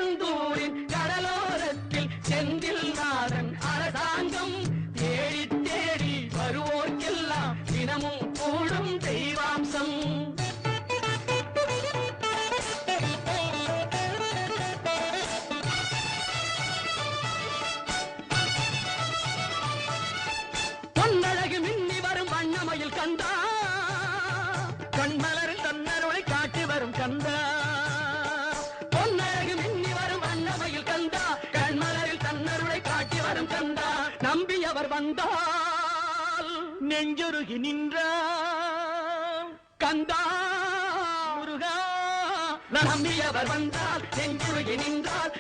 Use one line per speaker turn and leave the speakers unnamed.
திருச்செந்தூரின் கடலோரத்தில் செந்தில் நாதன் அரசாங்கம் தேடி தேடி வருவோர்க்கெல்லாம் தினமும் கூடும் தெய்வாம்சம். பொன்னழகு மின்னி வரும் வண்ணமயில் கந்தா, கண்மலரில் தன்னருளை காட்டி வரும் கந்தா. பொன்னழகு மின்னி வரும் வண்ணமயில் கந்தா, கண்மலரில் தன்னருளை காட்டி வரும் கந்தா. நம்பியவர் வந்தால் நெஞ்சுருகி நின்றான் கந்தா முருகா. நம்பியவர் வந்தால் நெஞ்சுருகி நின்றால்